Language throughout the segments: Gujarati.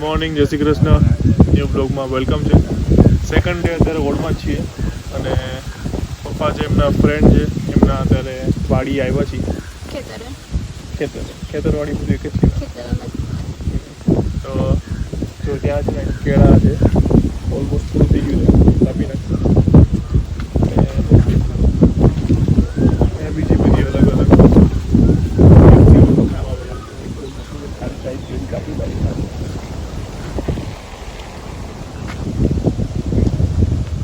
મોર્નિંગ, જય શ્રી કૃષ્ણ. ન્યૂ બ્લોગમાં વેલકમ છે. સેકન્ડ ડે અત્યારે હોલમાં જ છીએ અને પપ્પા છે એમના ફ્રેન્ડ છે એમના અત્યારે વાડી આવ્યા છીએ. ખેતરવાડી બધું એક જ છે. તો જો ત્યાં છે ને કેળા છે, ઓલમોસ્ટ પૂરું થઈ ગયું છે, કાપી નાખ્યું. બીજી બધી અલગ અલગ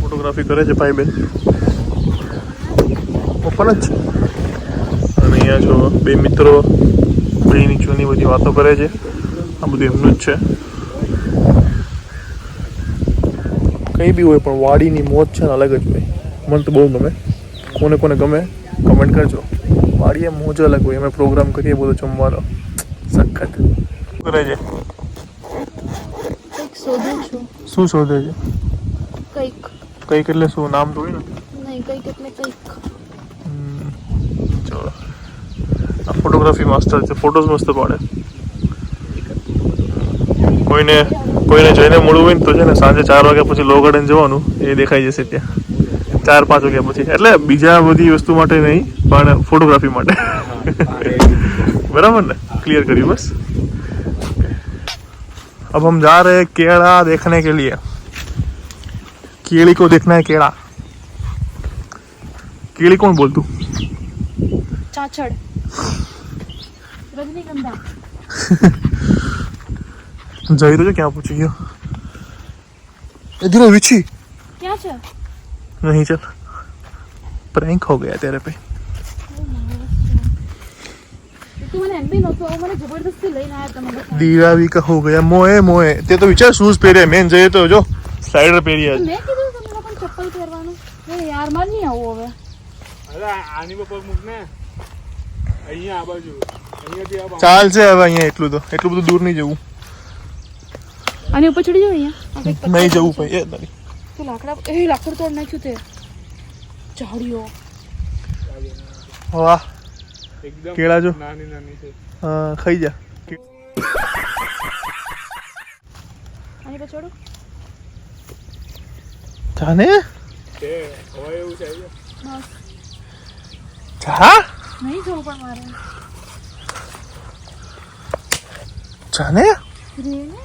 ફોટોગ્રાફી કરે છે ભાઈ બેન, ઓપન જ છે. અને અહીંયા જો બે મિત્રો ભાઈ નીચોની બધી વાતો કરે છે. આ બધું એમનું જ છે. કંઈ બી હોય પણ વાડીની મોજ છે ને અલગ જ હોય. મને તો બહુ ગમે. કોને કોને ગમે કમેન્ટ કરજો. વાડીએ મોજ અલગ હોય. અમે પ્રોગ્રામ કરીએ બધો જમવાનો સખત કરે છે. શું શોધે છે? કંઈક એટલે શું? નામ તો હોય ને? નહીં, કંઈક એટલે કંઈક. ચલો, આ ફોટોગ્રાફી માસ્ટર છે. ફોટોઝ મસ્ત પાડે. કોઈને જઈને મળવું હોય ને તો છે ને સાંજે 4 વાગ્યા પછી લો ગાર્ડન જવાનું, એ દેખાઈ જશે ત્યાં 4-5 વાગ્યા પછી. એટલે બીજા બધી વસ્તુ માટે નહીં પણ ફોટોગ્રાફી માટે. बराबर ना? क्लियर करिए बस. अब हम जा रहे हैं केला देखने के लिए. केली को देखना है. केला केली कौन बोलतू? चाचड़, रजनीगंधा. जाई तो क्या पूछी गयो? इधर विची क्या છે? नहीं चल, प्रैंक हो गया तेरे पे. दीवावी का हो गया. मोए मोए ते तो विचार शूज पहरे. मेन जઈએ તો જો સ્લાઇડર પહેર્યા છે. મેં કીધું તમને લોકોને ચપ્પલ પહેરવાનું. એ યાર માર નહીં આવું હવે. અરે આની પર પગ મૂક ને. અહીંયા આ બાજુ. અહીંયાથી આ ચાલ છે હવે. અહીંયા એટલું બધું દૂર નહીં જવું. આની ઉપર ચડી જાવ. અહીંયા નહીં જવું ભાઈ. એ નહીં તો લાકડ તોડ નાખ્યું તે ઝાડીઓ. વાહ, એકદમ કેળા જો નાની નાની છે. હા, ખાઈ જા. આની પર ચડો. જાને છે હોય એવું છે. બસ જા. નહીં જવું પણ મારે. જાને રે ને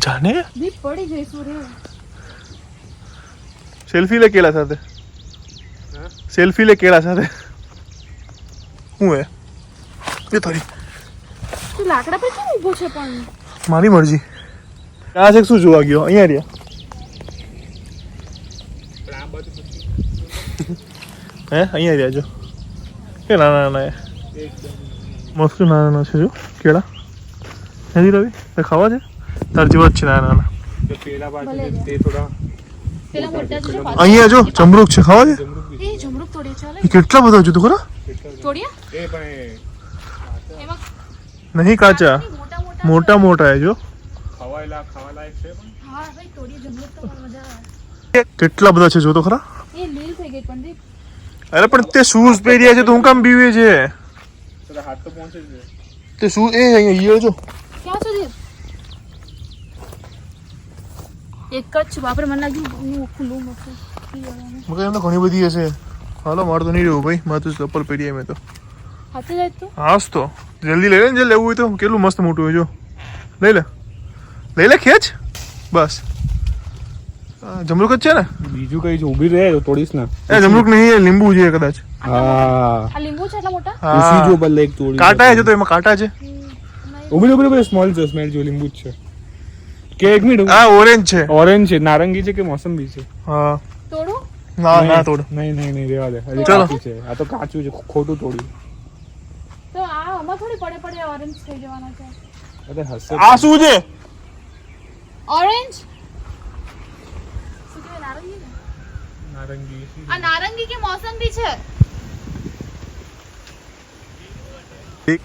જાને દીપ પડી જઈશું રે. સેલ્ફી લે કેળા સાથે. સેલ્ફી લે કેળા સાથે. હું હે એ તારી તું લાકડા પર કેમ ઊભો છે? પણ મારી મરજી. આ છે શું જોવા ગયો? અહીંયા રહ્યા. પણ આ બાજુ પછી હે અહીંયા રહ્યા જો. કે નાના નાના એકદમ મસ્ત નાના છે જો કેળા. નથી રવિ તે ખાવા છે? તાર જેવા જ છે નાના નાના. તો પેલા બાજુ તે થોડા પેલા મોટા છે. અહીંયા જો જમરૂક છે. ખાવા છે? જમરૂક બી એ જમરૂક તોડી ચાલે. એ કેટલા બધા છે તું ખરા? તોડિયા એ પણ એમાં નહીં કાચા, મોટા મોટા હે જો. ખાવા લાયક છે પણ હા ભાઈ તોડી જમરૂક તો બહુ મજા આવે. કેટલા બધા છે જો તો ખરા. એ લીલ થઈ ગઈ પણ દીપ. અરે પણ તે શૂઝ પહેર્યા છે તો હું કામ બીવે છે? તારા હાથ તો પહોંચે છે. તે શૂઝ એ અહીંયા ઈયળ જો. ક્યાં છે દીપ? એક જ છે બાપરે. મને લાગ્યું ખુલ્લું મસ્ત. મગર એમ તો ઘણી બધી હશે. હાલો મારે તો નહીં રહેવું ભાઈ. મારે તો ચપ્પલ પહેરી મેં તો. હાથે જાય તો હાસ તો જલ્દી લઈ લે ને. જે લેવું હોય તો. કેટલું મસ્ત મોટું હોય જો. લઈ લે ખેંચ બસ. જમરૂક જ છે ને? બીજું કઈ છે? ઊભી રહે તો તોડીશ ને. એ જમરૂક નહીં, એ લીંબુ છે કદાચ. હા આ લીંબુ છે એટલા મોટા. ઉસી જો બલ્લે એક તોડી. કાંટા છે તો એમાં કાંટા છે. ઊભી સ્મોલ છે. સ્મેલ જો લીંબુ જ છે કે એક મિનિટ. હા ઓરેન્જ છે. ઓરેન્જ છે, નારંગી છે કે મોસંબી છે? હા તોડું? ના તોડ. નહીં રેવા દે. હજી ચલો. કાચું છે. આ તો કાચું છે. ખોટું તોડ્યું. તો આ આમાં થોડી પડે ઓરેન્જ થઈ જવાના છે. અરે હશે. આ શું છે? ઓરેન્જ શું કે નારંગી ને? નારંગી. આ નારંગી કે મોસંબી છે?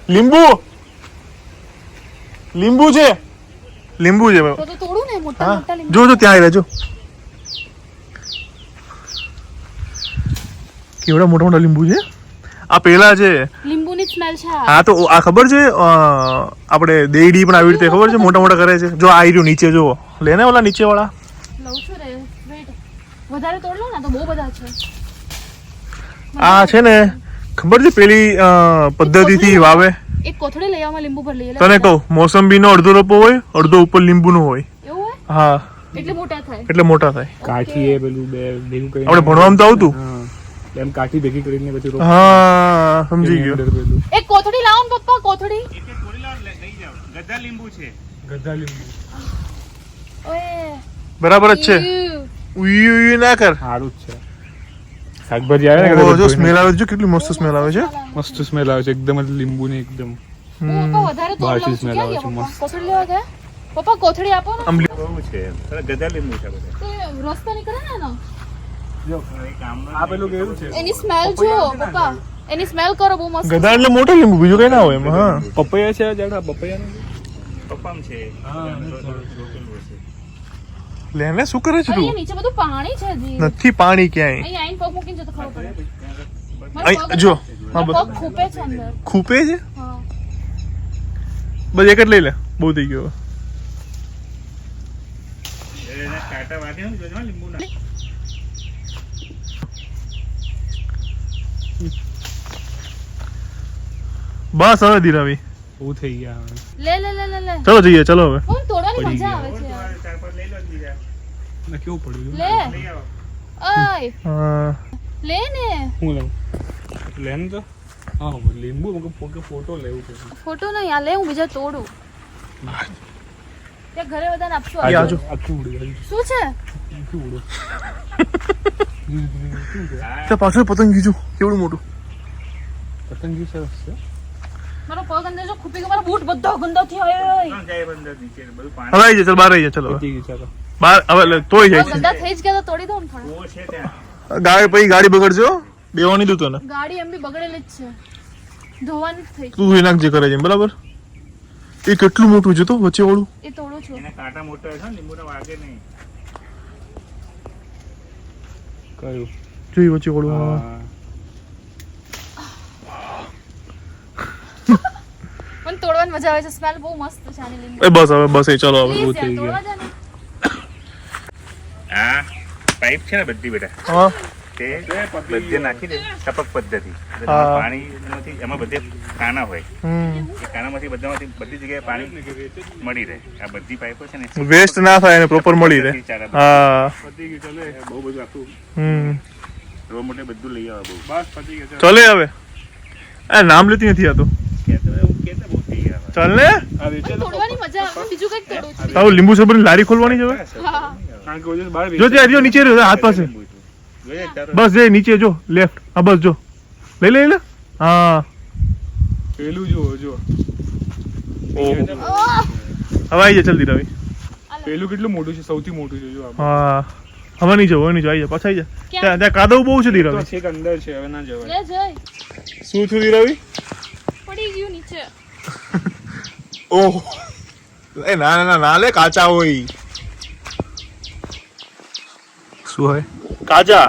લીંબુ છે. લીંબુ છે તો તોડું ને. મોટા હા મોટા લીંબુ. જો ત્યાં આવી જો. કેવડા મોટા મોટા લીંબુ છે. આ પેલા છે લીંબુની જ સ્મેલ છે આ. હા તો આ ખબર છે આપણે દેડી પણ આવી રીતે ખબર છે મોટા મોટા કરે છે. જો આ રહ્યું નીચે જુઓ, લેને ઓલા નીચે વાળા. લઉં છું રે વેટ. વધારે તોડ લો ને તો બહુ બધા છે. આ છે ને ખબર છે પેલી પદ્ધતિથી વાવે. એક કોથળી લઈ આવમાં લીંબુ ભર લઈએ. તને કહું મોસંબીનો અડધો રોપો હોય, અડધો ઉપર લીંબુનો હોય. એવું હોય? હા એટલે મોટા થાય. એટલે મોટા થાય. કાઠી એ પેલું બે ભેગું કરીને આપણે ભણવામાં તો આવતું. હા એમ કાઠી ભેગી કરીને પછી રોપ હા સમજી ગયો. અંદર પેલું એક કોથળી લાવો ને પપ્પા, કોથળી. ગધા લીંબુ છે. ગધા લીંબુ ઓય બરાબર જ છે. યુ. ઉઈ ઉઈ ના કર. સારું જ છે. શાકભાજી આવે ને ઓહો, જો કદાચ સ્મેલ આવે છે, જો કેટલી મસ્ત સ્મેલ આવે છે. મસ્ત સ્મેલ આવે છે એકદમ જ લીંબુ ને એકદમ પપ્પા વધારે તોડ બહારથી લઉં છું. smell ક્યાં આવે ગયા છે, પપ્પા? મસ્ત. કોથળી લેવા ગયા? પપ્પા કોથળી આપો ને. આમ બહુ છે. ગધા લીંબુ છે બધા. તો એ રસ્તો નીકળે ને એનો. આ પેલું કેવું છે? એની સ્મેલ જો પપ્પા, એની સ્મેલ કરો બહુ મસ્ત. ગધા એટલે મોટો લીંબુ, બીજું કઈ ના હોય એમાં. હા પપૈયા છે જાડા પપૈયા પપ્પામ છે. લેને શું કરે છે તું? અહીંયા નીચે બધું પાણી છે હજી. નથી પાણી ક્યાંય. અહીંયા આઈને પગ મૂકીને જો તો ખબર પડે. મારો અહીં પગ- જો હા મારો બસ પગ ખૂપે છે અંદર. ખૂપે છે. હા. બસ એક જ લઈ લે, બહુ થઈ ગયો. એના કાંટા વાગ્યા ને જોજો લીંબુના. બસ હવે ધીરાવી, બહુ થઈ ગયા હવે. લે લે લે લે લે. ચલો જઈએ, ચલો હવે. ફોન તોડવાની પડી મજા ગયા. આવે છે યાર. ચાર પાંચ લઈ લો ને બીજા. ના કેવું પડ્યું લે લઈ આવો. ઓય હા લે ને. હું લઉં લેન તો હા લીંબુ મગર ફોટો લેવું છે ફોટો નહીં આ લે, હું બીજા તોડું. તે ઘરે બધાને આપશું. આ આજે. જો. આખું ઉડી શું છે? આખું ઉડો ત્યાં પાછળ પતંગ જો કેવડું મોટું. પતંગી સરસ છે મારો પગ અંદર જો ખૂપી ગયો, મારો બૂટ બધો ગંદો થયો. ઓય ત્રણ જાય અંદર નીચે બધું હવે પાણી. આવી જાય, ચાલ બહાર આવી જાય, ચલો હવે. પતી ગઈ ચાલો બહાર હવે તોય જાય છે. ગંદા થઈ જ ગયા તો તોડી દઉં ને થોડા. કૂવો છે ત્યાં. ગાડી પછી ગાડી બગડજો, બેવાની દઉં તને. ગાડી એમ બી બગડેલી જ છે, ધોવાની જ થઈ. તું ધોઈ નાખજે કરે છે બરાબર. એ કેટલું મોટું છે તો વચ્ચે વાળું. એ તોડું છું. એના કાંટા મોટા હોય છે ને લીંબુના વાગે નહીં. કયું જોઈ વચ્ચે વાળું. હા. હા મને તોડવાની મજા આવે છે, સ્મેલ બહુ મસ્ત છે આની લીંબુ. એ બસ હવે બસ એ ચલો હવે. Please થઈ યાર, ગયા. તોડવા દે ને. આ પાઇપ છે ને બધી બેટા, હા તે બધે નાખી દે. ટપક પદ્ધતિ. એટલે હા. પાણી નથી, એમાં બધે કાણા હોય. હમ. એ કાણામાંથી બધામાંથી બધી જગ્યાએ પાણી મળી રહે. આ બધી પાઇપો છે ને વેસ્ટ ના થાય અને પ્રોપર મળી રહે. ચાર હા પતી ગઈ ચાલે બહુ બધું આખું હમ રો મોટે બધું લઈ આવે બહુ. બસ પતી ગઈ ચાલો ચલે હવે. આ નામ લેતી નથી આ તો. કહેતો એવું કહેતો બહુ થઈ ગયા. ચાલ ને. આ મને વેચે તોડવાની મજા આવે, બીજું કંઈક તોડું છું. આવું લીંબુ સરબતની લારી ખોલવાની છે હવે. હા. કારણ કે ઓજસ બહાર જો ત્યાં રહ્યો નીચે રહ્યો હાથ પાસે. જોઈએ તારો બસ જે નીચે જો લેફ્ટ. હા બસ જો લઈ લે. હા પેલું જો જો ઓહો. આહ! હવે આવી જાય જલ્દી રવિ. પેલું કેટલું મોટું છે સૌથી મોટું છે જો આ હા હવે નહીં જાવ, હવે નહીં જાવ, આવી જાય પાછા આવી જાય. ક્યાં? ત્યાં ત્યાં કાદવ બહુ છે ધીરવી. તો છેક અંદર છે હવે ના જવાય લે જય. શું થયું ધીરવી? પડી ગયું નીચે. ઓહ એ ના ના ના લે, કાચા હોય. શું હોય કાચા.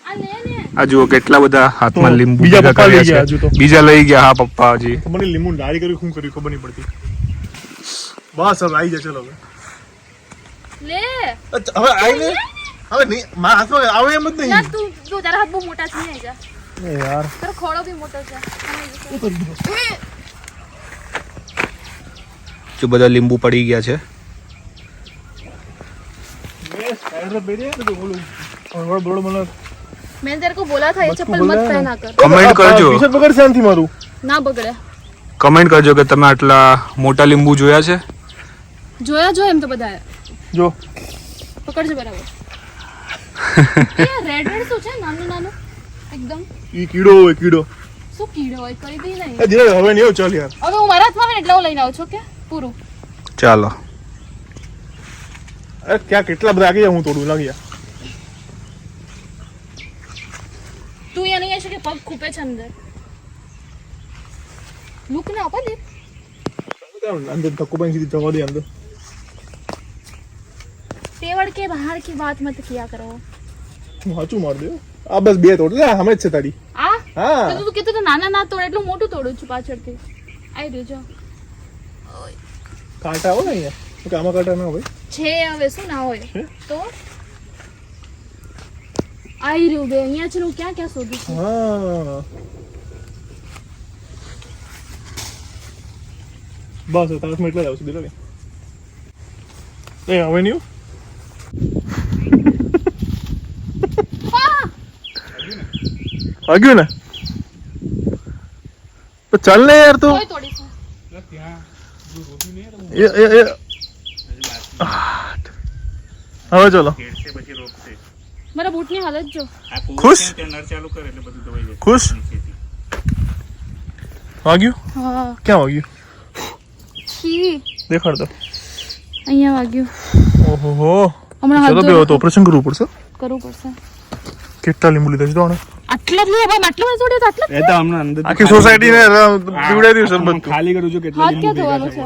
આ લે ને. આ જુઓ કેટલા બધા હાથમાં તો લીંબુ બીજા ભેગા પપ્પા લઈ કર્યા ગયા છે. હજુ તો. બીજા લઈ ગયા હા પપ્પા હજી મને લીંબુ લારી કરી શું કર્યું ખબર નહીં પડતી. બસ હવે આવી જાય ચલો હવે. લે. હવે આવી લે. હવે નહીં મારા હાથમાં આવે એમ જ ના નહીં. તું જો તારા હાથ બહુ મોટા છે, નહીં જા. એ યાર તારો ખોળો બી મોટો છે. જો બધા લીંબુ પડી ગયા છે मैंने तेरे को बोला था ये चप्पल मत पहना कर. કમેન્ટ કરજો ટી-શર્ટ બગડશે આનાથી મારું. ના બગડે. કમેન્ટ કરજો કે તમે આટલા મોટા લીંબુ જોયા છે જોયા જો એમ તો બધાએ. જો પકડજો બરાબર. એ રેડ રેડ શું છે, નાનું નાનું એકદમ. ઈ કીડો હોય કીડો. શું કીડો હોય, કરી દી નહીં. એ ધીરે હવે નહીં ચાલ યાર. હવે હું મારા હાથમાં આવે ને એટલે હું લઈને આવું છું કે પૂરું. ચાલો અરે ત્યાં કેટલા બધા આગી જાય, હું તોડું લાગી જા. તું અહીંયા નહીં આવી શકે, પગ ખૂપે છે અંદર. લુક ના આપા લે. અંદર ધક્કો પાણી સીધી જવા દે અંદર. तेवड़ के बाहर की बात मत किया करो. હું સાચું માર દે. આ બસ બે તોડ લે, હમે જ છે તારી. आ હા તો તું કીધું તો નાના ના તોડ એટલું મોટું તોડું છું પાછળથી આવી રહ્યું જો કાંટા હોય ને અહીંયા તો કે આમાં કાંટા ના હોય છે હવે શું ના હોય છે? તો આવી રહ્યું બે અહીંયા છે હું ક્યાં ક્યાં શોધું છું હા બસ તારસ માં એટલે જ આવશે દીધો કે એ હવે નહીં વાગ્યું ને તો ચાલ ને યાર તું કોઈ તોડીશું ત્યાં જો રોટી નહીં એ હવે ચલો ખેડશે પછી રોપશે મારા બૂટની હાલત જો આ કૂવો ખુશ? છે ને, ત્યાં નળ ચાલુ કરે એટલે બધું દબાઈ જશે ખુશ? નીચેથી. વાગ્યું હા ક્યાં વાગ્યું છી દેખાડ દો અહીંયા વાગ્યું ઓહો હમણાં ચલો હાથ બે તો ઓપરેશન કરવું પડશે કરવું પડશે કેટલા લીંબુ લીધા છે તો આને આટલા જ લે ભાઈ આટલા જ તોડ્યો તો આટલા એ તો હમણાં અંદર આખી સોસાયટી ને પીવડાવી દઉં શરબત ખાલી કરું છું કેટલા હાથ ક્યાં ધોવાનો છે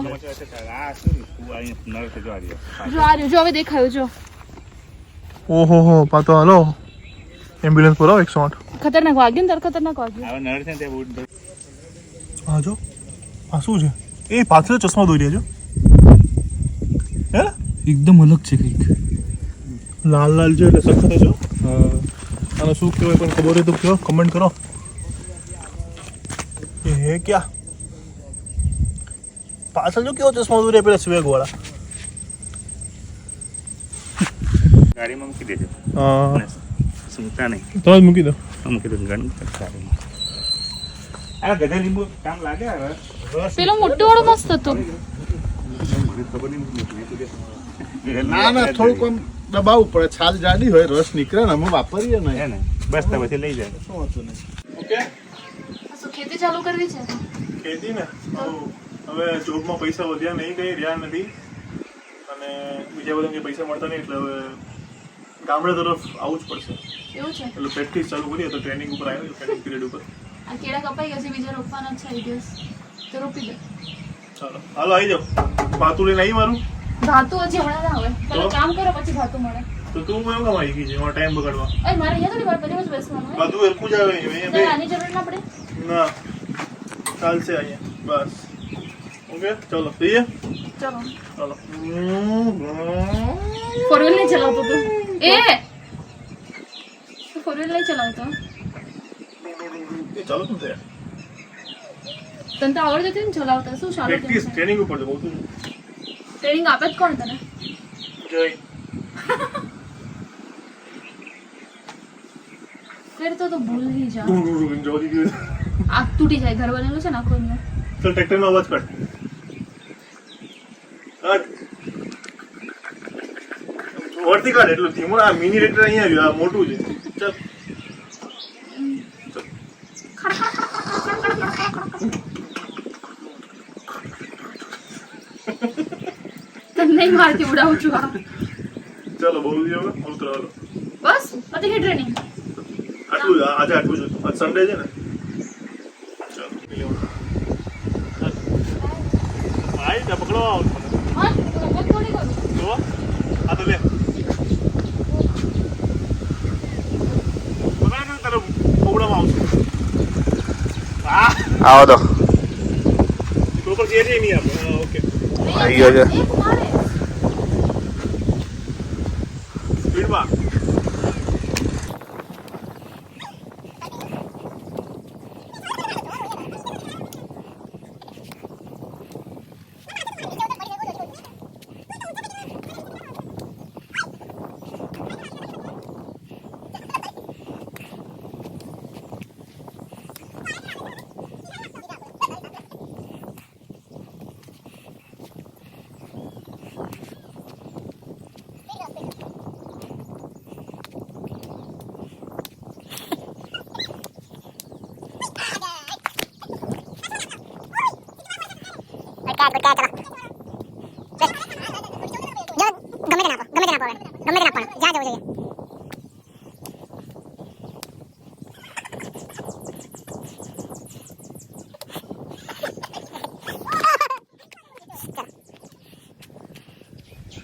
આ શું કૂવો અહીંયા નળ છે જો આ રહ્યો. જો આ રહ્યું જો હવે દેખાયું જો ઓહો હો પાતો હાલો એમ્બ્યુલન્સ બોલાવો 108 ખતરનાક વાગ્યું ને તાર ખતરનાક વાગ્યું આવા નળ છે ને ત્યાં બહુ હા જો આ શું છે એ પાછળ ચશ્મા દોરી રહ્યા છો હે એકદમ અલગ છે કંઈક લાલ લાલ છે એટલે સખત છો આને શું કહેવાય પણ ખબર હોય તો કહો કમેન્ટ કરો એ હે ક્યાં પાછળ જો કેવો ચશ્મા દોરી પેલા સ્વેગ વાળા ગાડીમાં મૂકી દેજો હા સુમતા નહીં તો જ મૂકી દો મૂકી દો ગાડીમાં ગાડીમાં આ ગધા લીંબુ કામ લાગે હવે પેલો મોટો વાળો મસ્ત હતો મને ખબર નહીં ના ના થોડુંક આમ દબાવવું પડે છાલ જાડી હોય રસ નીકળે ને અમે વાપરીએ ને હે ને બસ તો પછી લઈ જાય શું હતું નહીં ઓકે શું ખેતી ચાલુ કરવી છે ખેતી ને હવે જોબમાં પૈસા વધ્યા નહીં કઈ રહ્યા નથી અને બીજા બધા કંઈ પૈસા મળતા નહીં એટલે હવે ગામડે તરફ આવવું જ પડશે એવું છે એટલે પ્રેક્ટિસ ચાલુ કરીએ તો ટ્રેનિંગ ઉપર આવ્યો ટ્રેનિંગ પીરિયડ ઉપર આ કેળા કપાઈ ગયા છે બીજા રોપવાના છે આઈ ગેસ તો રોપી દે ચાલો હાલો આવી જાઓ પાતું લઈને આવી મારું ધાતુ હજી હમણાં ના હોય પેલા તો? કામ કરો પછી ધાતુ મળે તો તું એમ કામ આવી ગઈ છે મારો ટાઈમ બગાડવા અરે મારે અહીંયા થોડી વાર બધી વસ્તુ બેસવાનું હોય બધું હરખું જ આવે અહીંયા તો બે આની જરૂર ના પડે ના ચાલશે અહીંયા બસ ઓકે ચલો જઈએ ચલો ચાલો ફોર વ્હીલ નહીં ચલાવતો તું એ ફોર વ્હીલ નહીં ચલાવતો એ ચાલો શું થયા તને તો આવડતું હતું ને ચલાવતા શું ચાલુ પ્રેક્ટિસ ટ્રેનિંગ ઉપર છે બહુ ટ્રેનિંગ આપે જ કોણ તને જય ફેર તો ભૂલી જા જોડી ગયું આગ તૂટી જાય ઘર બનેલું છે ને આખું એમને ચાલ ટ્રેક્ટરનો અવાજ કાઢ વળતી કાઢ એટલું ધીમું આ મિની ટ્રેક્ટર અહીંયા આવ્યું આ મોટું છે ચાલ તને નહીં મારતી ઉડાવું છું આ ચાલો બહુ હવે ઉતરવાનો બસ પતી ગઈ ટ્રેનિંગ આટલું આજે આટલું જ હતું આજ સન્ડે છે ને ચાલો આઈ જા પકડો હા તો થોડી કરું જો આ તો લે બરાબર તારે પકડવામાં આવશે આવો તો પ્રોપર છે નહીં આપણે ઓકે આવી ગયો છે એક મારે સ્પીડમાં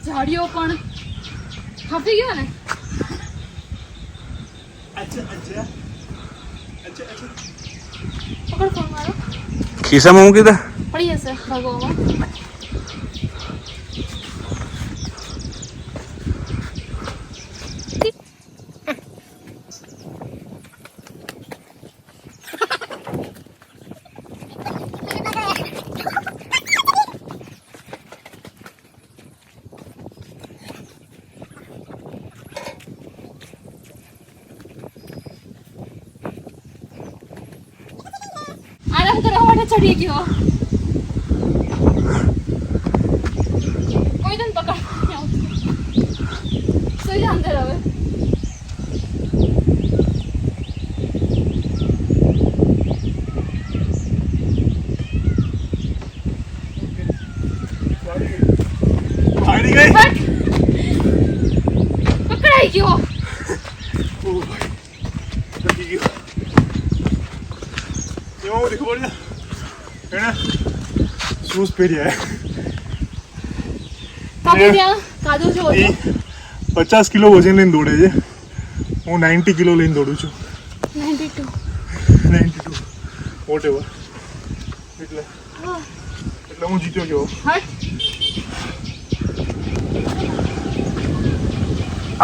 ઝાડીઓ પણ હાફી ગયો ને અચ્છા અચ્છા અચ્છા અચ્છા પકડ ફોન મારો. ખિસ્સામાં મૂકી દે. પડી જશે ભગવામાં. આરામ કરવા માટે ચડી ગયો. કોઈ તને પકડ નહીં આવતું. સુઈ જા અંદર હવે. પાડી ગઈ. પકડાઈ ગયો. એમાં ખબર છે એને શૂઝ પહેર્યા કાપે ત્યાં કાદો જો એ 50 કિલો વજન લઈને દોડે છે. હું 90 કિલો લઈને દોડું છું. 92 વોટ એવર. એટલે હું જીત્યો ગયો. હટ.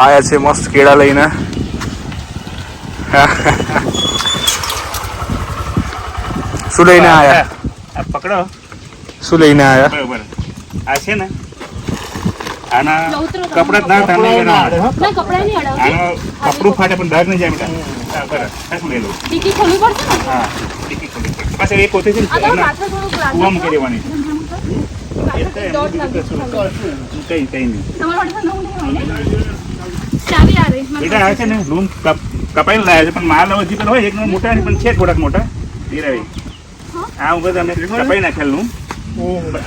આયા છે મસ્ત કેળા લઈને. શું લઈને આયા? આ પકડો. શું લઈને આયા? બરોબર. આ છે ને આના લો, ઉતરો તમે. કપડા ના ટાણે ના આવે. ના કપડા નહીં અડાવતી. આનો કપડું ફાટે પણ ડાઘ નહીં જાય બેટા. હા બરાબર. આ શું લેલું? ટીકી ખોલવી પડશે ને. હા ટીકી ખોલી. પાછળ એ પોતે છે ને આ તો એના રાત્રે થોડુંક લાગે. કૂવા મૂકી દેવાની. રાત્રે દોઢ લાગે. કઈ નહીં. તમારા માટે નવું નહીં હોય ને? ચાવી આ રહી. બેટા આ છે ને લૂમ કપાઈને લાયા છે પણ માલ હજી પણ હોય એક મોટા નહીં પણ છે થોડાક મોટા એ રહી. આ ઉપર અમે કપાઈ નાખેલું.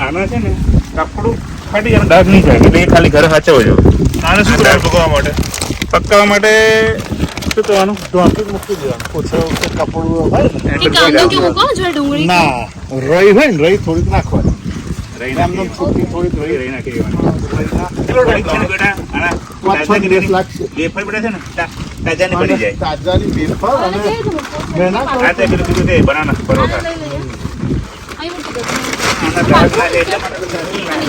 આના છે ને કપડું ફાટી જાય ડાઘ નહીં જાય એટલે એ ખાલી ઘરે સાચવજો છો. આને શું કરવાનું પકવવા માટે? પકાવવા માટે શું કરવાનું? ઢોંકી જ મૂકી દેવાનું. ઓછા વખતે કપડું હોય ને. એક કાંદો કે મૂકો જો ડુંગળી. ના રઈ હોય ને રઈ થોડીક નાખવાની. રહી એમને નાખી છૂટી થોડીક રઈ રહી નાખી દેવાની. છે ને બેટા આના 5-6 દિવસ લાગશે. વેફર બેટા છે ને તાજાની બની જાય. તાજાની વેફર આને અને કેવી રીતે મૂકો? મેના આ તે પેલું કીધું તે બનાના આને પરોઠા. લઈ લઈએ. અહીં મૂકી દો. આના ડાઘ લાગે એટલા માટે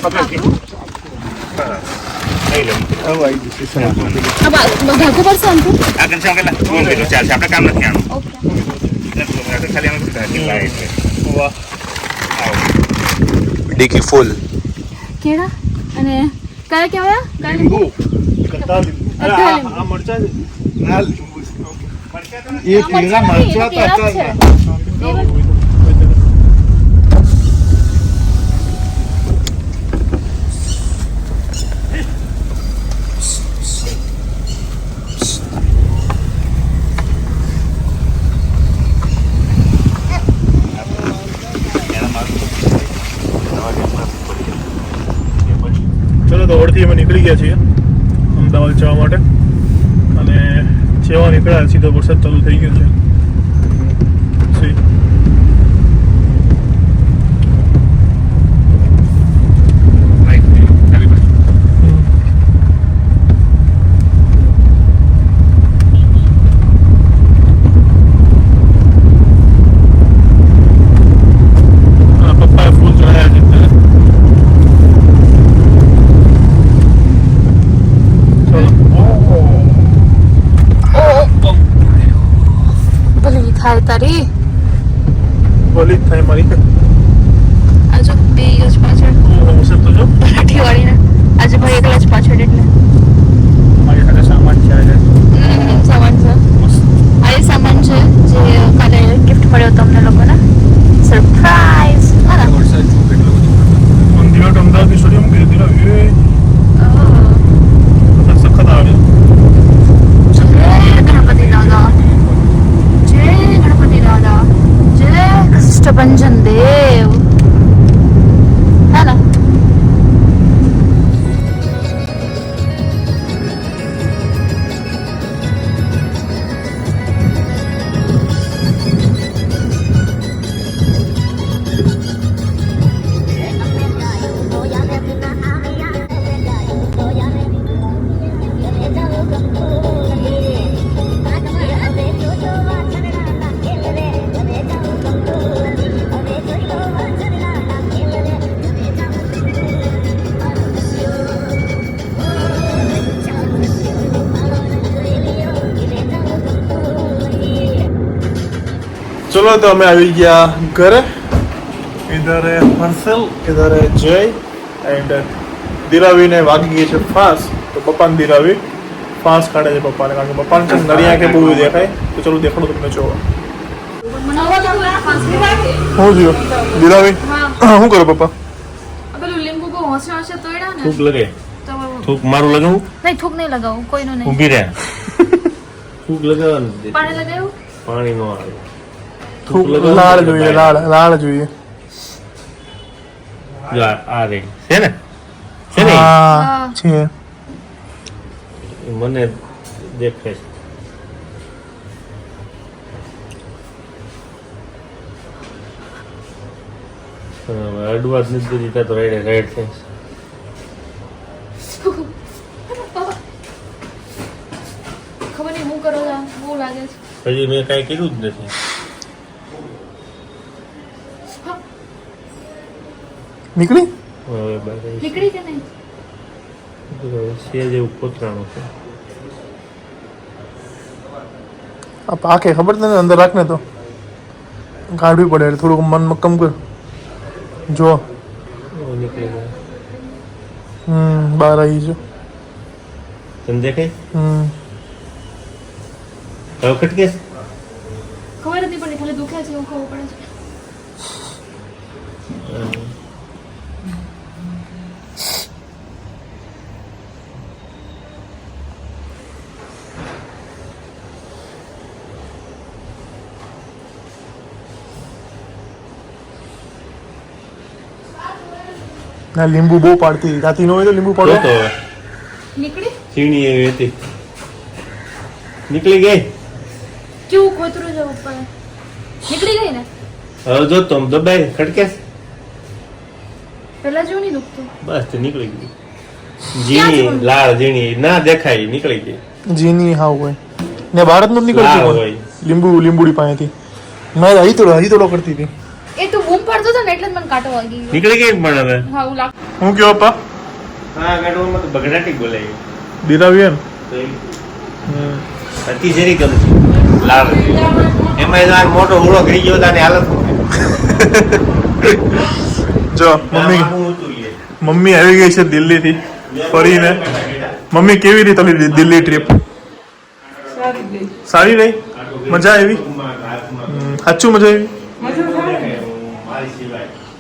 પકડ કે. બરાબર. લઈ લો. હવે આવી જશે સાહેબ. આ ભાગવું પડશે આમથી? આ ઘનશ્યામ કેટલા? ફોન કર્યો ચાલશે આપણે કામ નથી આનું. ઓકે. ખાલી અમે ઢાંકી લાવે એટલે. વાહ. આવો. ડીકી ફૂલ. કેળા અને કયા કહેવાય? કયા લીંબુ? કટા લીંબુ. અરે બધા આ લીંબુ. મરચા છે. ના લીંબુ છે. મરચાં તો એ આ કેળા મરચાં નહીં, મરચા એના કેળા જ છે. હતા. ચલો તો ઓળથી અમે નીકળી ગયા છીએ અમદાવાદ જવા માટે અને જેવા નીકળ્યા સીધો વરસાદ ચાલુ થઈ ગયો છે. સી પપ્પાએ ફૂલ ચડાયા છે અત્યારે. ભલી થાય તારી. ભલી જ થાય મારી. આ જો બે જ પાછળ વરસાદ તો જો પરાઠી વાળીને આજે ભાઈ એકલા જ પાછળ એટલે મારી સાથે સામાન છે આજે સામાન છે. આ એ સામાન છે જે કાલે ગિફ્ટ મળ્યો હતો અમને લોકોને. સરપ્રાઈઝ. હા ને? દિવાટ અમદાવાદની સ્ટોરી મૂકી દીધી ને એ સખત આવે. જય ગણપતિ દાદા, જય ગણપતિ દાદા, જય કષ્ટભંજન દેવ. હે ને? ચલો તો અમે આવી ગયા ઘરે. ઇધર હે હર્ષલ, ઇધર હે જય એન્ડ દિરાવીને વાગી ગઈ છે ફાંસ. તો પપ્પાને દિરાવી ફાંસ કાઢે છે પપ્પાને, કારણ કે પપ્પાને છે નળી આંખે બહુ દેખાય. તો ચલો દેખાડો તમને જોવા. શું થયું દિરાવી? શું કરો પપ્પા? થૂક લગે થૂક મારું લગાવું નહીં, થૂક નહીં લગાવું, કોઈનું નહીં. ઊભી રહે થૂક લગાવવાનું પાણી લગાવ્યું? પાણી નો આવે થૂક લાળ જોઈએ, લાળ જોઈએ. જો આ રે છે ને હા છે. મને દેખાય છે અડવાસ નથી દીધા તો રેડ રેડ છે ખબર નહીં હું કરો છો, બહુ લાગે છે. હજી મેં કાંઈ કર્યું જ નથી નીકળી? હવે બહાર નીકળી કે નહીં? છે જેવું કોતરાણું છે આ પાકે ખબર તને? અંદર રાખને તો કાઢવી પડે. એટલે થોડુંક મન મક્કમ કર. જો નીકળી ગયો બહાર આવી છે. તને દેખાય હવે ખટકે છે ખબર નથી પડી, ખાલી દુખે છે એવું ખબર પડે છે. ના લીંબુ બહુ પાડતી. રાતી ન હોય તો લીંબુ પાડો. તો હવે નીકળી? સીણી એવી હતી નીકળી ગઈ કેવું ખોતરું છે ઉપર? નીકળી ગઈ ને? હવે જો તો દબાઈ ખટકે છે પેલા જેવું નહીં દુખતું. બસ તો નીકળી ગઈ ઝીણી લાળ ઝીણી ના દેખાય નીકળી ગઈ જીની હા હોય ને ભારત નું લાળ નીકળતું હોય લીંબુડી પાસેથી. મેં હજી તો કરતી હતી. એ તો બૂમ પાડતો હતો ને એટલે જ મને કાંટો વાગી ગયો. નીકળી ગઈ પણ હવે હા એવું લાગ. હું કયો પપ્પા? હા ગાડવામાં તો બગડાટી બોલાય દિરાવી એમ હતી જરી ગમ લાળ એમાં આ મોટો હુળો ગઈ ગયો તાની હાલત જો મમ્મી આવી ગઈ છે દિલ્હી થી ફરીને. મમ્મી કેવી રીતે લીધી દિલ્હી ટ્રીપ? સારી રહી? મજા આવી? સાચું મજા આવી?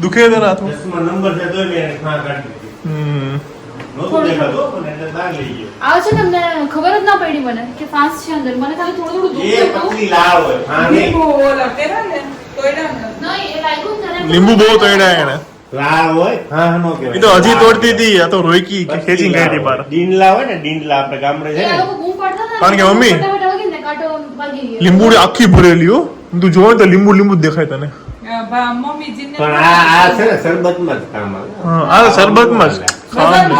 દુખે તને હાથમાં? નંબર છે તો મેં હા કાઢી નહોતું દેખાતો પણ એટલે બહાર લઈ ગયો આ છે ને અમને ખબર જ ના પડી મને કે ફાંસ છે અંદર. મને ખાલી થોડું એ થોડું દુખતું હતું. પતલી લાળ હોય હા નહીં નહીં, એ લાગ્યું જ ને. લીંબુ બહુ તોડ્યા એને. લાળ હોય હા નો કહેવાય એ તો હજી તોડતી હતી. આ તો રોકી ખેંચી ગઈ હતી બહાર. ડીંડલા હોય ને ડીંડલા આપણે ગામડે છે એ આ ને લોકો બૂમ પાડતા હતા ને, કારણ કે મમ્મી, ફટાફટ વાગી ને કાંટો વાગી ગયો. લીંબુડી આખી ભરેલી હો. તું જોવે તો લીંબુ જ દેખાય તને. પણ આ છે ને શરબતમાં જ કામ આવે હા આ શરબતમાં જ ખાવાનું.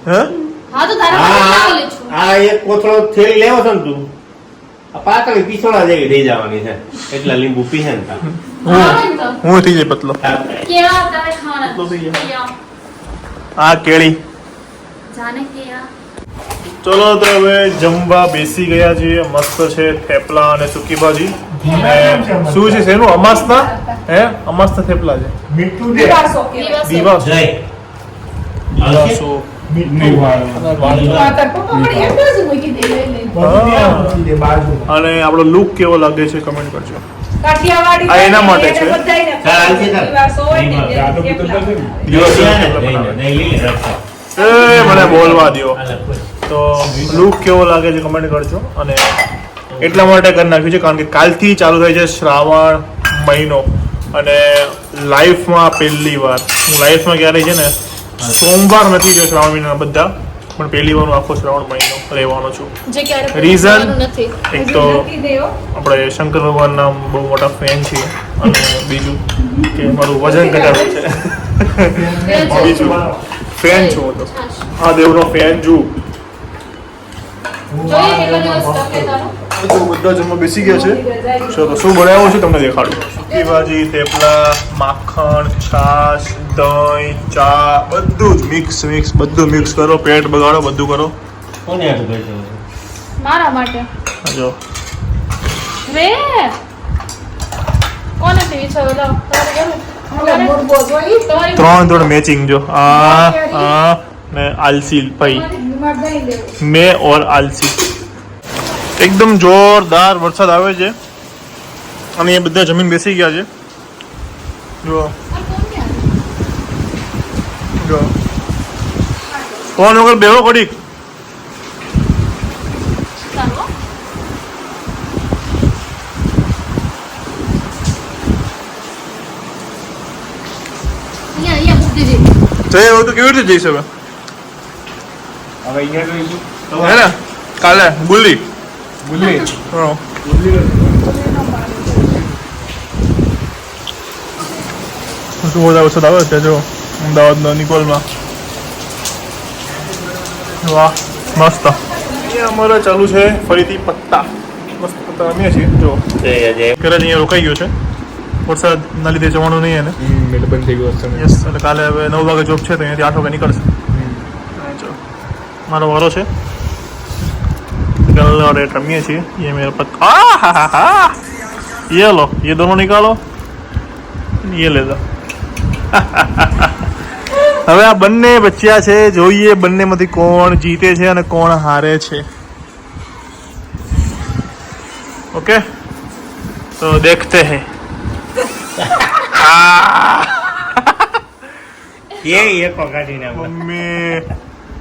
હે? હા તો તારા માટે ના ઓલે છું. આ એક કોથળો થેલી લેવો છો ને તું આ પાતળી પીછોડા જેવી થઈ જવાની છે એટલા લીંબુ પીહે ને તા. ખાવાનું તો. હું થઈ જાય પતલો. કેળા તારે ખાવાના. કેળા. આ કેળી. જાને કેળા. ચલો તો હવે જમવા બેસી ગયા છીએ. મસ્ત છે થેપલા અને સૂકી ભાજી. અને શું છે શેનું? અમાસના હે અમાસના થેપલા છે. મીઠું દે દિવસો. દીવા જય દીવાસો. મીઠું વાળું અને આપણો લુક કેવો લાગે છે કમેન્ટ કરજો. કાઠિયાવાડી આ એના માટે છે. એ મને બોલવા દ્યો. તો લુક કેવો લાગે છે કમેન્ટ કરજો. અને એટલા માટે કરી નાખ્યું છે કારણ કે કાલથી ચાલુ થાય છે શ્રાવણ મહિનો. અને લાઈફમાં પહેલી વાર હું લાઈફમાં ક્યારે છે ને સોમવાર નથી જો શ્રાવણ મહિનાના બધા, પણ પહેલી વાર હું આખો શ્રાવણ મહિનો રહેવાનો છું. જે ક્યારે રીઝન નથી. એક તો આપણે શંકર ભગવાનના બહુ મોટા ફેન છીએ અને બીજું કે મારું વજન ઘટાડવું છે. બીજું ફેન છું હું તો. આ દેવનો ફેન છું. જોઈએ કેટલા દિવસ ટકે તારું. તો બધા જમવા બેસી ગયા છે. ચલો શું બનાવ્યું છે તમને દેખાડું. સૂકી ભાજી, થેપલા, માખણ, છાશ, દહીં, ચા બધું જ મિક્સ બધું મિક્સ કરો. પેટ બગાડો બધું કરો. કોને હાટું બેઠો મારા માટે. જો બે કોને ટીવી છે ઓલો તમારી 3 જોડ મેચિંગ જો આ ને આલસી ભાઈ મેં ઓર આલસી એકદમ જોરદાર વરસાદ આવે છે અને એ બધા જમીન બેસી ગયા છે જો જો કોણ વગર બેહો ઘડીક જય એવું તો કેવી રીતે જઈશ હવે હવે અહીંયા જોઈશું હે ને કાલે ગુલ્લી બોલી હા શું બધા વરસાદ આવે છે જો અમદાવાદના નિકોલમાં વાહ મસ્ત અહીંયા અમારે ચાલુ છે ફરીથી પત્તા મસ્ત પત્તા રમીએ છીએ જો ઘરે અહીંયા રોકાઈ ગયો છે વરસાદના લીધે જવાનું નહીં એને એટલે બંધ થઈ ગયું હશે યસ એટલે કાલે હવે 9 વાગે જોબ છે તો અહીંયાથી 8 વાગે નીકળશે ચલો મારો વારો છે गल और रमिए છીએ ये मेरे पास ये लो ये दोनों निकालो ये ले लो હવે આ બંને બચ્યા છે જોઈએ બંનેમાંથી કોણ જીતે છે અને કોણ હારે છે ઓકે તો देखते हैं ये पकड़ी ना મમ્મી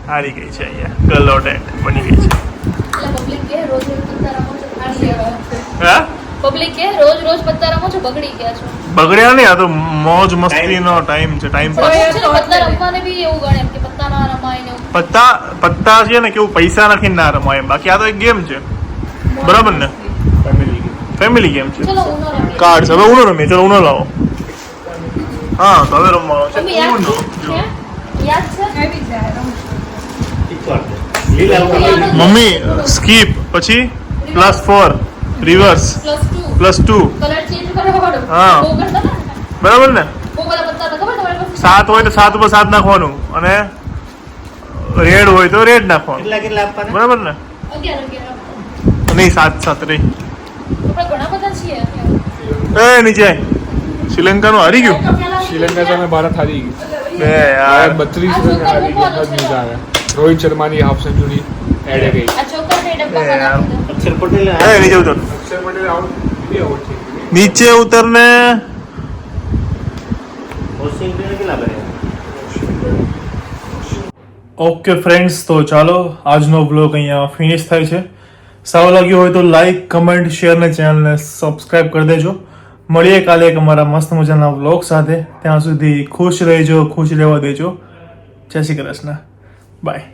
હારી ગઈ છે અહીંયા ગલોટેટ બની ગઈ છે પબ્લિક કે રોજ રોજ પત્તા રમો છો ખાડી ગયા હા પબ્લિક કે રોજ રોજ પત્તા રમો છો બગડી ગયા છો બગડ્યા નહીં આ તો મોજ મસ્તીનો ટાઈમ છે ટાઈમ પાસ પત્તા રમવાને બી એવું ગણે એમ કે પત્તા ના રમાય ને એવું. પત્તા છે ને કેવું પૈસા નાખીને ના રમાય એમ બાકી આ તો એક ગેમ છે બરાબર ને ફેમિલી ગેમ છે ચલો ઉનો રમીએ કાર્ડ્સ હવે ઉનો રમીએ ચલો ઉનો લાવો હા તો હવે રમવાનો છે મમ્મી યાદ ઉનો છે યાદ છે મમ્મી સ્કીપ પછી +4 રિવર્સ +2 કલર ચેન્જ કરવાનો હા. બહુ કરતા હતા ને બરાબર ને બહુ બધા પત્તા હતા ખબર તમારી પાસે 7 હોય તો 7 ઉપર 7 નાખવાનું અને રેડ હોય તો રેડ નાખવાનું કેટલા આપવાના બરાબર ને 11 નહીં 7 રહી આપણે ઘણા બધા છીએ એ નીચે શ્રીલંકાનું હારી ગયું શ્રીલંકા સામે ભારત હારી ગયું બે યાર 32 રન હારી ગયું જ મજા આવે રોહિત શર્માની હાફ સેન્ચુરી એડ ગઈ આ છોકરાને ડબ્બામાં યાર. નાખી દો. અક્ષર પટેલ એ નીચે ઉતર અક્ષર પટેલ આઉટ બે આઉટ થઈ ગઈ નીચે ઉતરને કેટલા બને ઓકે ફ્રેન્ડ્સ તો ચાલો આજનો બ્લોગ અહીંયા ફિનિશ થાય છે સારો લાગ્યો હોય તો લાઈક કમેન્ટ શેર ને ચેનલને સબસ્ક્રાઇબ કરી દેજો મળીએ કાલે એક અમારા મસ્ત મજાના બ્લોગ સાથે ત્યાં સુધી ખુશ રહેજો ખુશ રહેવા દેજો જય શ્રી કૃષ્ણ બાય